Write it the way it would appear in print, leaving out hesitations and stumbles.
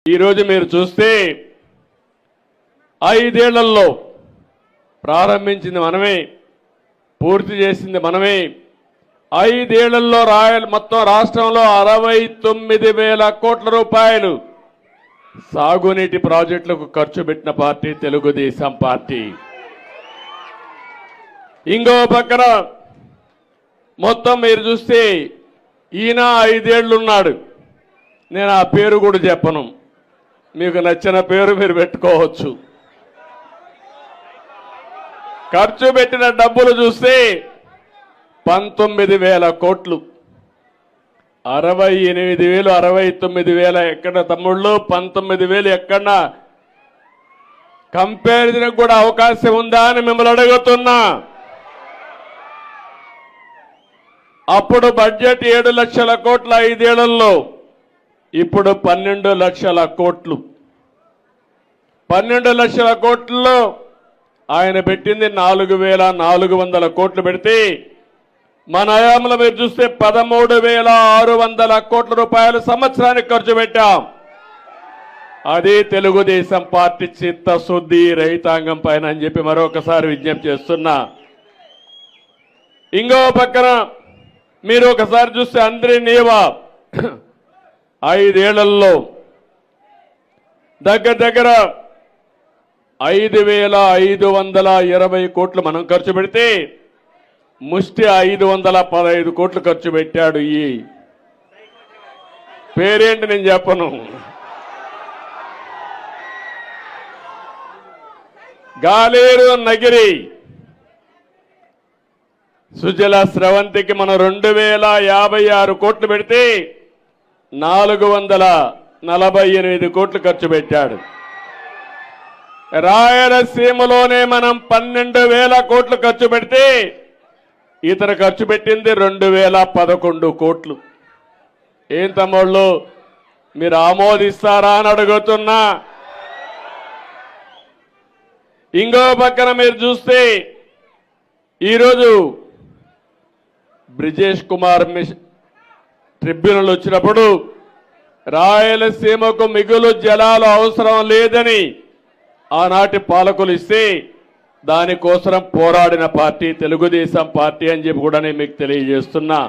ఈరోజు మీరు చూస్తే 5 ఏళ్లలో ప్రారంభించింది మనమే, పూర్తి చేసింది మనమే. 5 ఏళ్లలో మొత్తం రాష్ట్రంలో 69,000 కోట్ల రూపాయలు సాగునీటి ప్రాజెక్టులకు ఖర్చు పెట్టిన పార్టీ తెలుగుదేశం పార్టీ. ఇంకో పక్కన మొత్తం మీరు చూస్తే ఈయన 5 ఏళ్ళు ఉన్నాడు. నేను ఆ పేరు కూడా చెప్పను, మీకు నచ్చిన పేరు మీరు పెట్టుకోవచ్చు. ఖర్చు పెట్టిన డబ్బులు చూస్తే 19,000 కోట్లు. 68,000 69,000 ఎక్కడ తమ్ముళ్ళు, 19,000 ఎక్కడ కంపారిజన్ కూడా అవకాశం ఉందా అని మిమ్మల్ని అడుగుతున్నా. అప్పుడు బడ్జెట్ 7 లక్షల కోట్ల 5 ఏళ్లలో, ఇప్పుడు 12 లక్షల కోట్లు. 12 లక్షల కోట్లలో ఆయన పెట్టింది 4,400 కోట్లు పెడితే, మన హయాంలో మీరు చూస్తే 13,600 కోట్ల రూపాయలు సంవత్సరానికి ఖర్చు పెట్టాం. అది తెలుగుదేశం పార్టీ చిత్తశుద్ధి రైతాంగం పైన అని చెప్పి మరొకసారి విజ్ఞప్తి చేస్తున్నా. ఇంకో పక్కన మీరు ఒకసారి చూస్తే అందరి నీవా 5 ఏళ్లలో దగ్గర 5,520 కోట్లు మనం ఖర్చు పెడితే, ముష్టి 515 కోట్లు ఖర్చు పెట్టాడు. ఈ పేరేంటి నేను చెప్పను. గాలేరు నగిరి సుజల స్రవంతికి మనం 2,056 కోట్లు పెడితే 448 కోట్లు ఖర్చు పెట్టాడు. రాయలసీమలోనే మనం 12,000 కోట్లు ఖర్చు పెడితే ఇతర ఖర్చు పెట్టింది 2,011 కోట్లు. ఏం తమ్ముళ్ళు మీరు ఆమోదిస్తారా అని అడుగుతున్నా. ఇంకో పక్కన మీరు చూస్తే ఈరోజు బ్రిజేష్ కుమార్ ట్రిబ్యునల్ వచ్చినప్పుడు రాయలసీమకు మిగులు జలాలు అవసరం లేదని ఆనాటి పాలకులు ఇస్తే దానికోసం పోరాడిన పార్టీ తెలుగుదేశం పార్టీ అని చెప్పి కూడా నేను మీకు తెలియజేస్తున్నా.